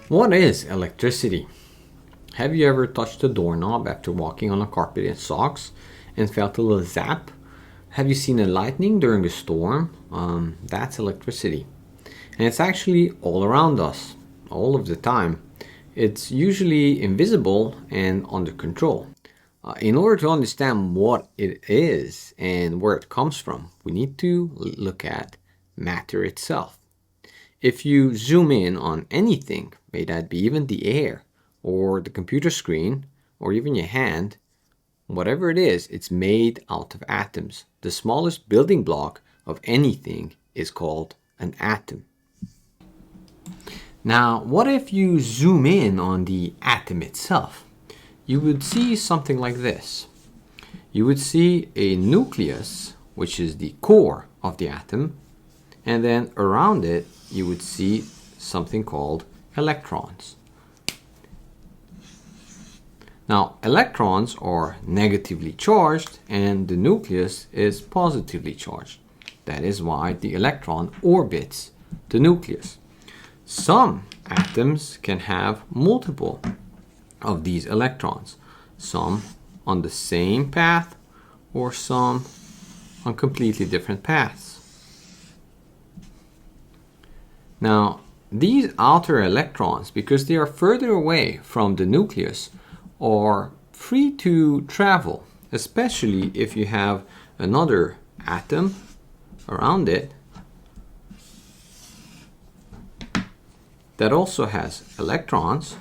What is electricity? Have you ever touched a doorknob after walking on a carpet in socks and felt a little zap? Have you seen a lightning during a storm? That's electricity. And it's actually all around us, all of the time. It's usually invisible and under control. In order to understand what it is and where it comes from, we need to look at matter itself. If you zoom in on anything, may that be even the air, or the computer screen, or even your hand, whatever it is, it's made out of atoms. The smallest building block of anything is called an atom. Now, what if you zoom in on the atom itself? You would see something like this. You would see a nucleus, which is the core of the atom, and then around it you would see something called electrons. Now, electrons are negatively charged and the nucleus is positively charged. That is why the electron orbits the nucleus. Some atoms can have multiple of these electrons, some on the same path or some on completely different paths. Now, these outer electrons, because they are further away from the nucleus, are free to travel, especially if you have another atom around it that also has electrons.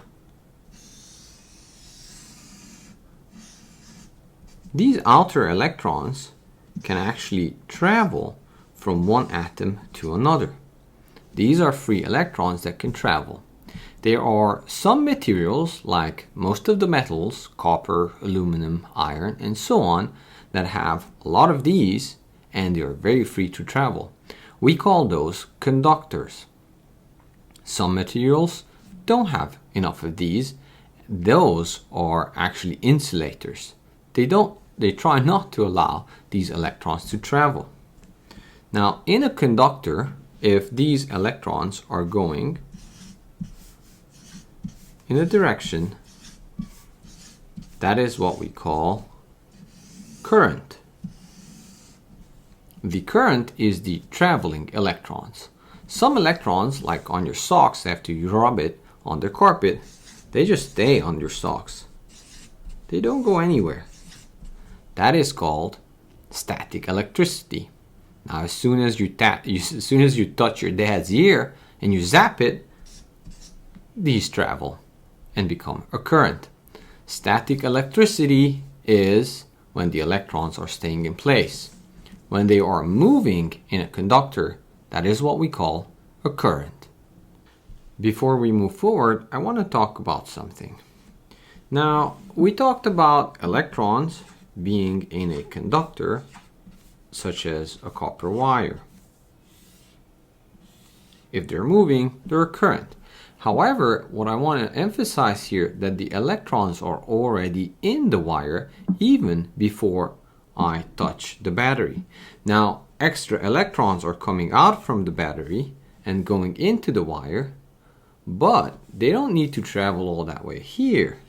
These outer electrons can actually travel from one atom to another. These are free electrons that can travel. There are some materials, like most of the metals, copper, aluminum, iron, and so on, that have a lot of these and they are very free to travel. We call those conductors. Some materials don't have enough of these. Those are actually insulators. They try not to allow these electrons to travel. Now, in a conductor, if these electrons are going in a direction, that is what we call current. The current is the traveling electrons. Some electrons, like on your socks after you rub it on the carpet, they just stay on your socks. They don't go anywhere. That is called static electricity. Now, as soon as you touch your dad's ear and you zap it, these travel and become a current. Static electricity is when the electrons are staying in place. When they are moving in a conductor, that is what we call a current. Before we move forward, I want to talk about something. Now, we talked about electrons being in a conductor, such as a copper wire. If they're moving, they're a current. However, what I want to emphasize here that the electrons are already in the wire even before I touch the battery. Now, extra electrons are coming out from the battery and going into the wire, but they don't need to travel all that way here.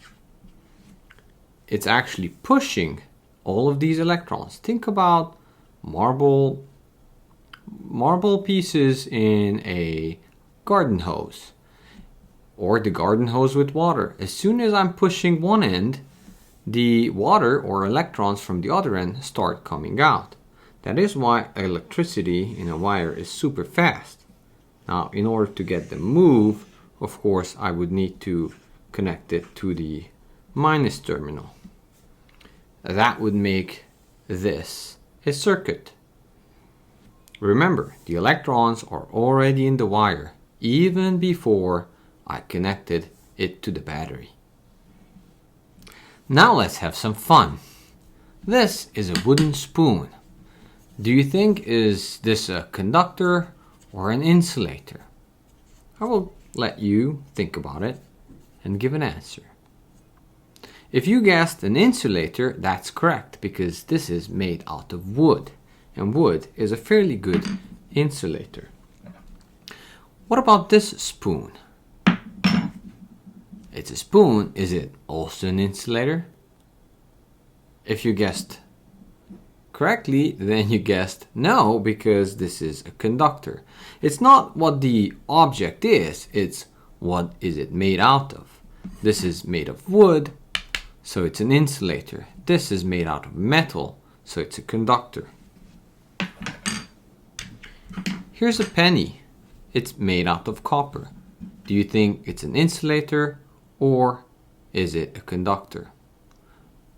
It's actually pushing all of these electrons. Think about marble pieces in a garden hose, or the garden hose with water. As soon as I'm pushing one end, the water or electrons from the other end start coming out. That is why electricity in a wire is super fast. Now, in order to get them move, of course, I would need to connect it to the minus terminal. That would make this a circuit. Remember, the electrons are already in the wire even before I connected it to the battery. Now let's have some fun. This is a wooden spoon. Do you think is this a conductor or an insulator? I will let you think about it and give an answer. If you guessed an insulator, that's correct, because this is made out of wood, and wood is a fairly good insulator. What about this spoon? It's a spoon. Is it also an insulator? If you guessed correctly, then you guessed no, because this is a conductor. It's not what the object is, it's what is it made out of. This is made of wood, so it's an insulator. This is made out of metal, so it's a conductor. Here's a penny. It's made out of copper. Do you think it's an insulator or is it a conductor?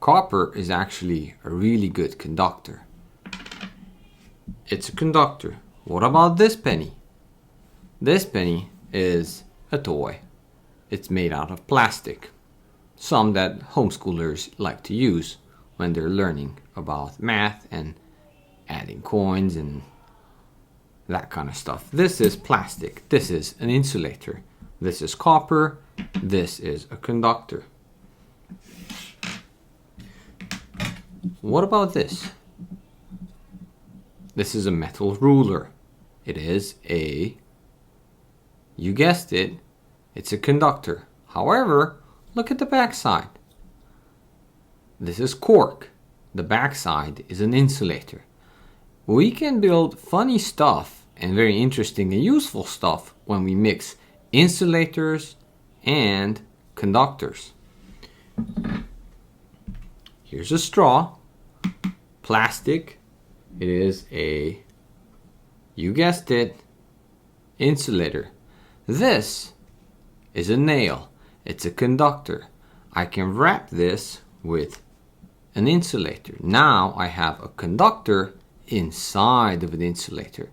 Copper is actually a really good conductor. It's a conductor. What about this penny? This penny is a toy. It's made out of plastic. Some that homeschoolers like to use when they're learning about math and adding coins and that kind of stuff. This is plastic. This is an insulator. This is copper. This is a conductor. What about this? This is a metal ruler. It is you guessed it, it's a conductor. However, look at the back side. This is cork. The back side is an insulator. We can build funny stuff and very interesting and useful stuff when we mix insulators and conductors. Here's a straw. Plastic. It is you guessed it, insulator. This is a nail. It's a conductor. I can wrap this with an insulator. Now I have a conductor inside of an insulator.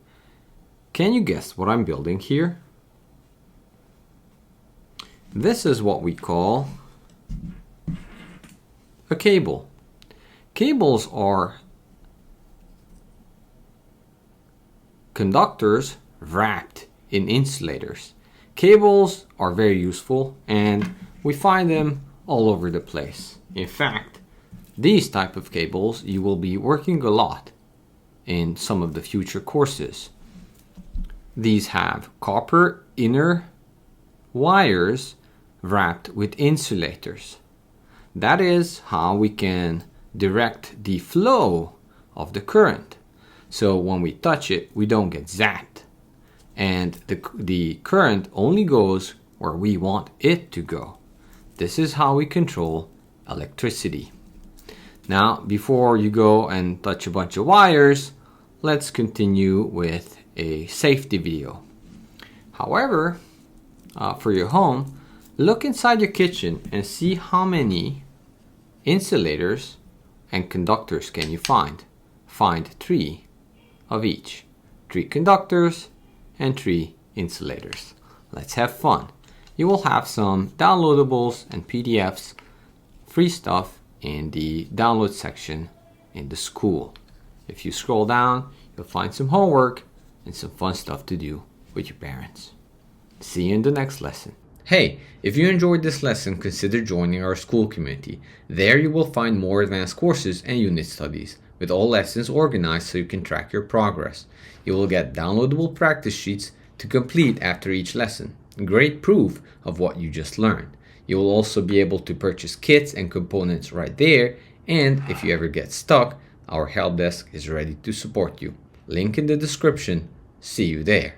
Can you guess what I'm building here? This is what we call a cable. Cables are conductors wrapped in insulators. Cables are very useful and we find them all over the place. In fact, these type of cables you will be working a lot in some of the future courses. These have copper inner wires wrapped with insulators. That is how we can direct the flow of the current. So when we touch it, we don't get zapped. And the current only goes where we want it to go. This is how we control electricity. Now, before you go and touch a bunch of wires, let's continue with a safety video. However, for your home, look inside your kitchen and see how many insulators and conductors can you find. Find 3 of each. 3 conductors and 3 insulators. Let's have fun. You will have some downloadables and PDFs, free stuff in the download section in the school. If you scroll down, you'll find some homework and some fun stuff to do with your parents. See you in the next lesson. Hey, if you enjoyed this lesson, consider joining our school community. There you will find more advanced courses and unit studies, with all lessons organized so you can track your progress. You will get downloadable practice sheets to complete after each lesson. Great proof of what you just learned. You will also be able to purchase kits and components right there, and if you ever get stuck, our help desk is ready to support you. Link in the description. See you there.